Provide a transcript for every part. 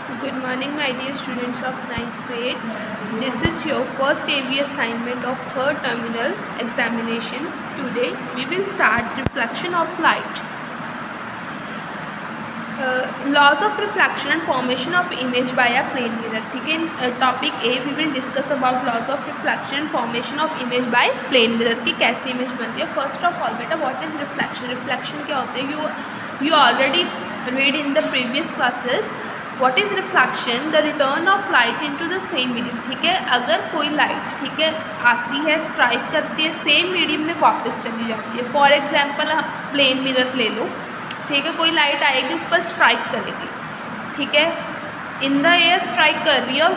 Good morning, my dear students of ninth grade. This is your first AV assignment of third terminal examination. Today, we will start reflection of light. Laws of reflection and formation of image by a plane mirror. ठीक है, topic A we will discuss about laws of reflection and formation of image by plane mirror की कैसे image बनती है. First of all बेटा, what is reflection. Reflection क्या होता है? You already read in the previous classes. What is reflection? The return of light into the same medium. ठीक है, अगर कोई लाइट ठीक है आती है, स्ट्राइक करती है, सेम मीडियम में वापस चली जाती है. फॉर एग्जांपल हम प्लेन मिरर ले लो. ठीक है, कोई लाइट आएगी, उस पर स्ट्राइक करेगी. ठीक है, इन द एयर स्ट्राइक कर रही है और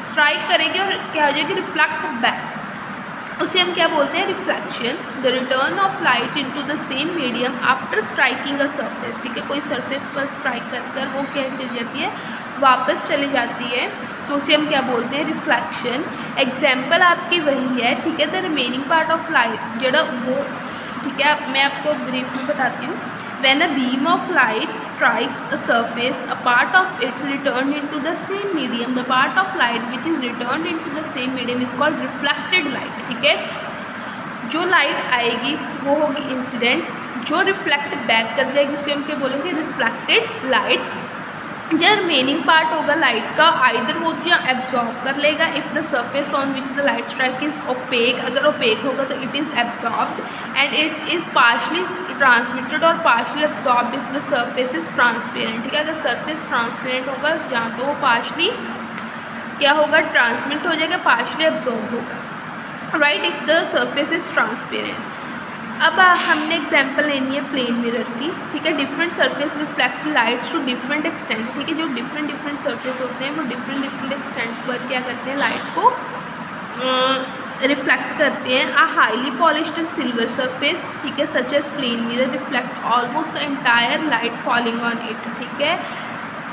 स्ट्राइक करेगी और क्या हो जाएगी? Reflect back. उसे हम क्या बोलते हैं? Reflection. The return of light into the same medium after striking a surface. ठीक है, कोई सरफेस पर स्ट्राइक कर वो क्या चली जाती है? वापस चली जाती है. तो उसे हम क्या बोलते हैं? रिफ्लेक्शन. एग्जाम्पल आपकी वही है. ठीक है, the remaining part of light जड़ा वो. ठीक है, मैं आपको ब्रीफ में बताती हूँ. When a beam of light strikes a surface, a part of it's returned into the same medium. The part of light which is returned into the same medium is called reflected light. ठीक है, जो light आएगी वो होगी incident, जो reflect back कर जाएगी उसे हम क्या बोलेंगे? Reflected light. जो रिमेनिंग पार्ट होगा लाइट का, आइदर वो जो एब्जॉर्ब कर लेगा if the surface on which the light strike is opaque. अगर ओपेक होगा तो it is absorbed and it is partially transmitted और partially absorbed if the surface is transparent. ठीक है, अगर सर्फेस ट्रांसपेरेंट होगा जहाँ तो वो पार्शली क्या होगा? ट्रांसमिट हो जाएगा, पार्शली एब्जॉर्ब होगा. Right, if the surface is transparent. अब हमने एग्जाम्पल लेनी है प्लेन मिरर की. ठीक है, different surface reflect lights to different extent. ठीक है, जो डिफरेंट सरफेस होते हैं वो डिफरेंट एक्सटेंट पर क्या करते हैं? लाइट को रिफ्लेक्ट करते हैं. A highly polished and silver surface. ठीक है, such as plane mirror reflect almost the entire light falling on it. ठीक है,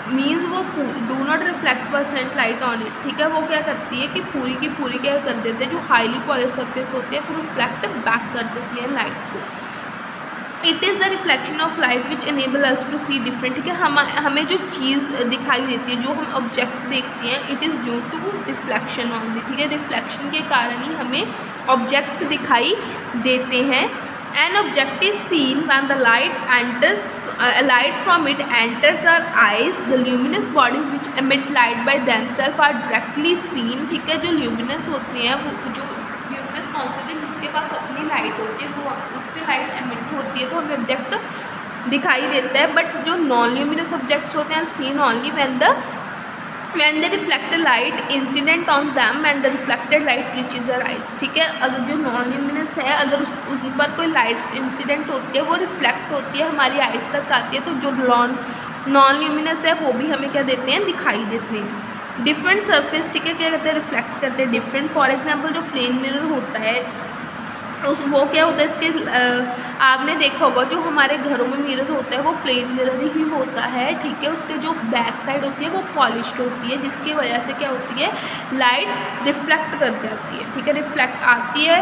मीन्स वो do not reflect percent light on it. ठीक है, वो क्या करती है कि पूरी की पूरी क्या कर देते हैं? जो हाईली पॉलिश सरफेस होती है फिर रिफ्लेक्ट बैक कर देती है लाइट को. It is the reflection of light which enable us to see different. ठीक है, हमें जो चीज़ दिखाई देती है, जो हम ऑब्जेक्ट्स देखते हैं, it is due to reflection only. ठीक है, रिफ्लेक्शन के कारण ही हमें ऑब्जेक्ट्स दिखाई देते हैं. An object is seen when the light from it enters our eyes. The luminous bodies which emit light by themselves are directly seen. ठीक है, जो luminous होते हैं वो जो luminous कौन से होते हैं? जिसके पास अपनी लाइट होती है वो उससे लाइट एमिट होती है तो हमें ऑब्जेक्ट दिखाई देता है. बट जो नॉन ल्यूमिनस ऑब्जेक्ट्स होते हैं seen only when they reflect the light incident on them and the reflected light reaches our eyes. ठीक है, अगर जो नॉन ल्यूमिनस है अगर उस पर कोई लाइट इंसिडेंट होती है वो रिफ्लेक्ट होती है, हमारी आइज़ तक आती है. तो जो नॉन ल्यूमिनस है वो भी हमें क्या देते हैं? दिखाई देते हैं. Different surface. ठीक है, क्या कहते हैं? रिफ्लेक्ट करते हैं डिफरेंट. फॉर एग्जाम्पल जो प्लेन मिरर होता है वो क्या होता है? इसके आपने देखा होगा जो हमारे घरों में मिरर होता है वो प्लेन मिरर ही होता है. ठीक है, उसके जो बैक साइड होती है वो पॉलिश्ड होती है जिसकी वजह से क्या होती है? लाइट रिफ्लेक्ट कर जाती है. ठीक है, रिफ्लेक्ट आती है,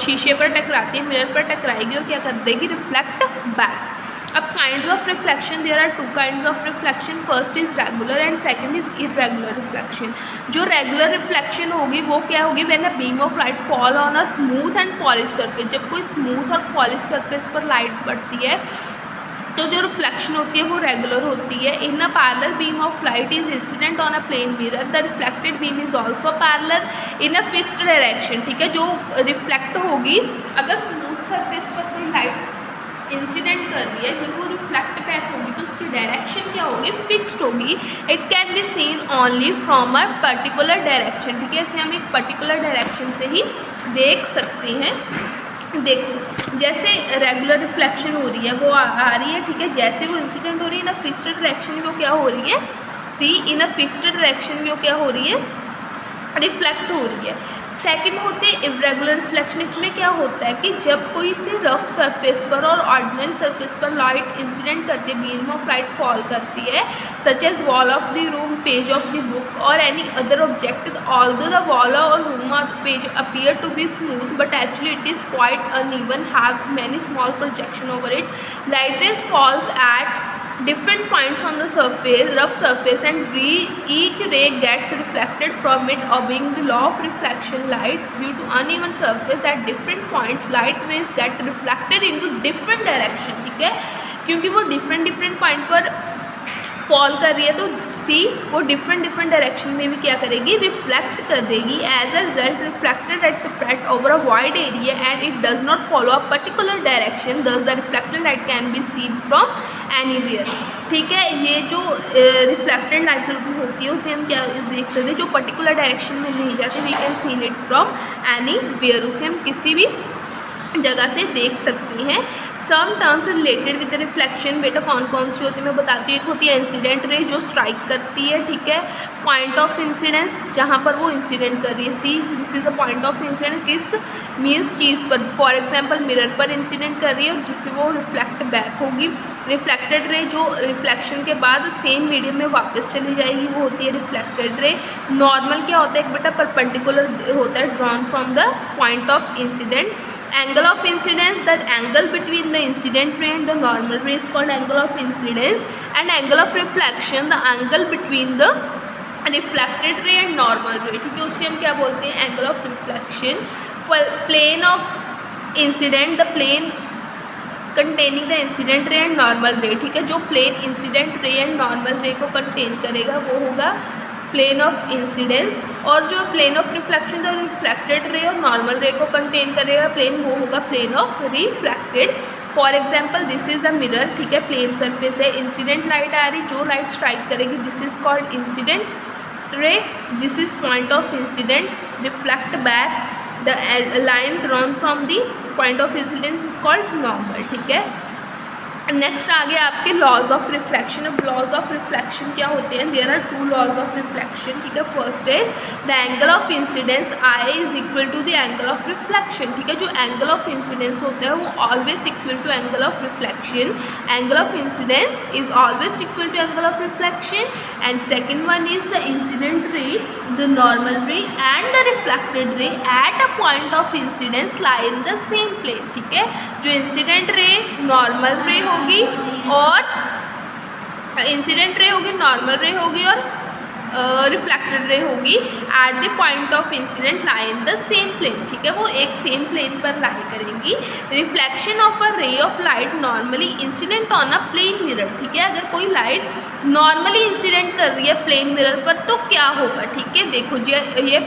शीशे पर टकराती है, मिरर पर टकराएगी और क्या कर देगी? Reflect back. अब kinds of reflection, there are 2 kinds of reflection. First is regular and second is irregular reflection. जो रेगुलर रिफ्लेक्शन होगी वो क्या होगी? When a beam of light fall on a smooth and polish surface. जब कोई smooth और polish surface पर light पड़ती है तो जो रिफ्लेक्शन होती है वो रेगुलर होती है. In a parallel beam of light is incident on a plane mirror. The reflected beam is also parallel in a fixed direction. ठीक है, जो रिफ्लेक्ट होगी अगर स्मूथ सरफेस पर कोई लाइट इंसिडेंट कर रही है, जब वो रिफ्लेक्ट बैक होगी तो उसकी डायरेक्शन क्या होगी? फिक्स्ड होगी. It can be seen only from a particular direction. ठीक है, इसे हम एक पर्टिकुलर डायरेक्शन से ही देख सकते हैं. देखो, जैसे रेगुलर रिफ्लेक्शन हो रही है वो आ रही है. ठीक है, जैसे वो इंसिडेंट हो रही है इन अ फिक्स्ड डायरेक्शन में वो क्या हो रही है? सी इन अ फिक्स्ड डायरेक्शन में वो क्या हो रही है? रिफ्लेक्ट हो रही है. सेकंड होते हैं इरेगुलर रिफ्लेक्शन. इसमें क्या होता है कि जब कोई सी रफ सरफेस पर और ऑर्डिनरी सरफेस पर लाइट इंसिडेंट करती है, बीम ऑफ लाइट फॉल करती है, such as wall of the room, page of the book और any other object. Although the wall और रूम और page appear to be smooth but actually it is quite uneven, have many small projection over it. Light rays falls at different points on the surface, rough surface, and each ray gets reflected from it, obeying the law of reflection light. Due to uneven surface at different points, light rays get reflected into different direction. ठीक है, क्योंकि वो different point पर fall कर रही है तो सी वो डिफरेंट डायरेक्शन में भी क्या करेगी, रिफ्लेक्ट कर देगी. As a result reflected light spread over a wide area and it does not follow a particular direction, thus the reflected light can be seen from anywhere. ठीक है, ये जो रिफ्लेक्टेड लाइट होती है उसे हम क्या देख सकते हैं, जो पर्टिकुलर डायरेक्शन में नहीं जाती, we can seen it from anywhere, उसे हम किसी भी जगह से देख सकते हैं. Some terms related with reflection, बेटा कौन कौन सी होती है मैं बताती हूँ. एक होती है इंसिडेंट रे जो स्ट्राइक करती है. ठीक है, पॉइंट ऑफ इंसिडेंस जहाँ पर वो इंसिडेंट कर रही है. See this is a point of incident, किस मीन्स चीज़ पर, फॉर एग्जांपल मिरर पर इंसिडेंट कर रही है जिससे वो रिफ्लेक्ट बैक होगी. रिफ्लेक्टेड रे जो रिफ्लेक्शन के बाद सेम मीडियम में वापस चली जाएगी, वो होती है रिफ्लेक्टेड रे. नॉर्मल क्या होता है बेटा, परपेंडिकुलर होता है, drawn from the point of incident. Angle of incidence, the angle between the incident ray and the normal ray is called angle of incidence. And angle of reflection, the angle between the reflected ray and normal ray. ठीक है, उससे हम क्या बोलते हैं, angle of reflection. Plane of incident, the plane containing the incident ray and normal ray. ठीक है, जो plane incident ray and normal ray को contain करेगा वो होगा प्लेन ऑफ इंसिडेंस, और जो प्लेन ऑफ रिफ्लेक्शन जो रिफ्लेक्टेड रे और नॉर्मल रे को कंटेन करेगा प्लेन, वो होगा plane of reflected. For example this is a mirror. ठीक है, प्लेन सरफेस है, इंसिडेंट लाइट आ रही, जो लाइट स्ट्राइक करेगी this is called incident ray, this is point of incident. Reflect back, the line drawn from the point of incidence is called normal. ठीक है, next आ गया आपके लॉज ऑफ रिफ्लेक्शन. अब लॉज ऑफ रिफ्लेक्शन क्या होते हैं, there are two laws of reflection. ठीक है, first is the angle of incidence I is equal to the angle of reflection. ठीक है, जो एंगल ऑफ इंसिडेंस होता है वो always equal to angle of reflection. Angle of incidence is always equal to angle of reflection. And second one is the incident ray, the normal ray and the reflected ray at a point of incidence lie in the same plane. ठीक है, जो incident ray normal रे होगी और incident ray होगी, normal रे होगी और रिफ्लेक्टेड रे होगी at the point of incident lie in the same plane. ठीक है, वो एक सेम प्लेन पर लाई करेंगी. Reflection of a ray of light normally incident on a plane mirror. ठीक है, अगर कोई लाइट नॉर्मली इंसिडेंट कर रही है प्लेन मिरर पर तो क्या होगा. ठीक है, देखो जी ये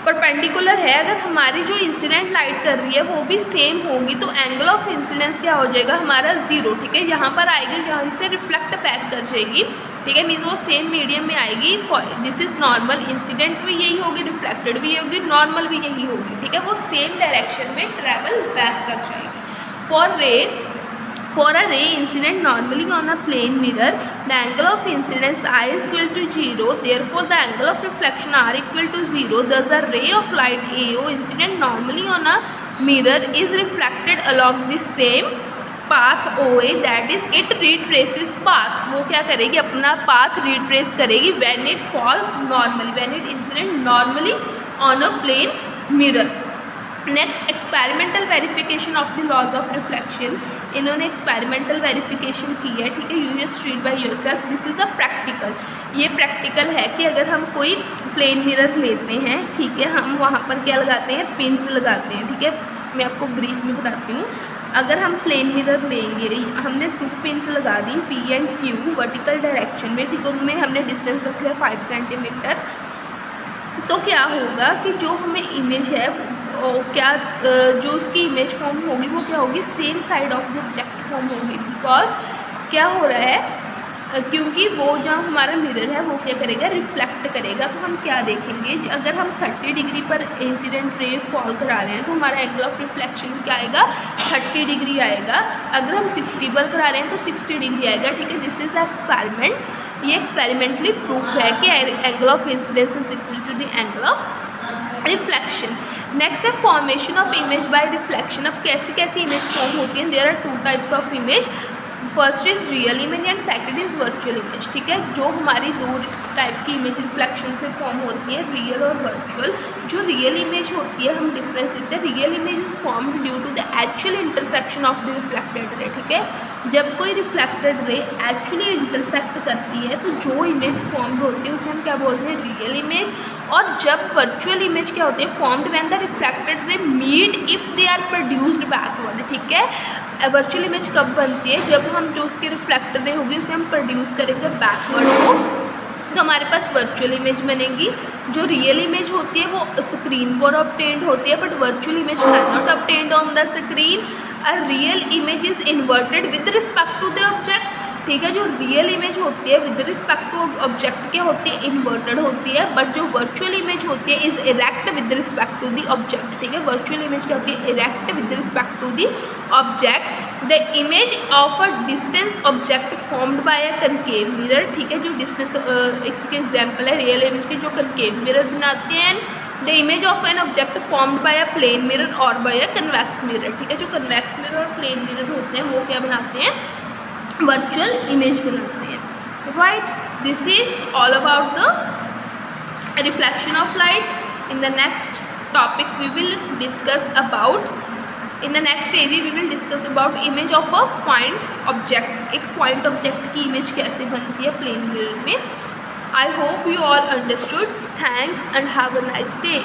परपेंडिकुलर है, अगर हमारी जो इंसिडेंट लाइट कर रही है वो भी सेम होगी तो एंगल ऑफ इंसिडेंस क्या हो जाएगा हमारा ज़ीरो. ठीक है, यहाँ पर आएगी जहाँ से रिफ्लेक्ट बैक कर जाएगी. ठीक है, मीन वो सेम मीडियम में आएगी. दिस इज़ नॉर्मल, इंसिडेंट भी यही होगी, रिफ्लेक्टेड भी यही होगी, नॉर्मल भी यही होगी. ठीक है, वो सेम डायरेक्शन में ट्रैवल बैक कर जाएगी. For a ray incident normally on a plane mirror, the angle of incidence I is equal to 0. Therefore, the angle of reflection R equal to 0. Thus, a ray of light AO incident normally on a mirror is reflected along the same path OA. That is, it retraces path. वो क्या करेगी, अपना path retrace करेगी when it falls normally, when it incident normally on a plane mirror. Next experimental verification of the laws of reflection. इन्होंने experimental verification की है. ठीक है, you just read by yourself. This is a practical. ये practical है कि अगर हम कोई प्लेन मिरर लेते हैं, ठीक है, हम वहाँ पर क्या लगाते हैं, पिन्स लगाते हैं. ठीक है, मैं आपको ब्रीफ में बताती हूँ. अगर हम प्लेन मिरर लेंगे, हमने 2 पिन्स लगा दी P and Q vertical direction में. ठीक है, उनमें हमने डिस्टेंस रख लिया 5 सेंटीमीटर. तो क्या होगा कि जो हमें इमेज है क्या जो उसकी इमेज फॉर्म होगी वो क्या होगी, same side of the object form होगी. बिकॉज क्या हो रहा है, क्योंकि वो जो हमारा मिरर है वो क्या करेगा, रिफ्लेक्ट करेगा. तो हम क्या देखेंगे, अगर हम 30 डिग्री पर इंसिडेंट रे फॉल करा रहे हैं तो हमारा एंगल ऑफ रिफ्लेक्शन क्या आएगा, 30 डिग्री आएगा. अगर हम 60 पर करा रहे हैं तो 60 डिग्री आएगा. ठीक है, दिस इज़ अ एक्सपेरिमेंट. ये एक्सपेरिमेंटली प्रूफ है कि angle of incidence is equal to the angle of reflection. Next है formation of image by reflection. अब कैसी कैसी इमेज फॉर्म होती हैं, there are 2 types of image. First is real image and second is virtual image, ठीक है। जो हमारी दो टाइप की इमेज रिफ्लेक्शन से फॉर्म होती है, रियल और वर्चुअल। जो रियल इमेज होती है, हम डिफरेंस देते हैं, real image is formed due to the actual intersection of the reflected ray, ठीक है। जब कोई रिफ्लेक्टेड रे एक्चुअली इंटरसेक्ट करती है तो जो इमेज फॉर्म्ड होती है उसे हम क्या बोलते हैं, रियल इमेज। और जब वर्चुअल इमेज क्या होती है, formed when the reflected ray meet if they are produced backward, ठीक है। वर्चुअल इमेज कब बनती है, जब हम जो उसकी रिफ्लेक्टेड रे होगी उसे हम प्रोड्यूस करेंगे बैकवर्ड को, तो हमारे पास वर्चुअल इमेज बनेगी। जो रियल इमेज होती है वो स्क्रीन पर ऑब्टेन्ड होती है, but virtual image can not obtained on the screen. A real image is inverted with respect to the object, ठीक है। जो रियल इमेज होती है विद रिस्पेक्ट टू ऑब्जेक्ट क्या होती है, इन्वर्टेड होती है। बट जो वर्चुअल इमेज होती है is erect with respect to the object, ठीक है। वर्चुअल इमेज क्या होती है, erect with respect to the object. The image of a distance object formed by a concave mirror, ठीक है। जो डिस्टेंस इसके एग्जाम्पल है रियल इमेज के, जो कनकेव मिरर बनाते हैं। The image of an object formed by a plane mirror और बाय अ कन्वेक्स मिरर, ठीक है। जो कन्वेक्स मिरर और प्लेन मिरर होते हैं वो क्या बनाते हैं, वर्चुअल इमेज बनाते हैं, right. This is all about the reflection of light. In the next topic we will discuss about, in the next AV we will discuss about image of a point object. एक point object की image कैसे बनती है plane mirror में। I hope you all understood. Thanks and have a nice day.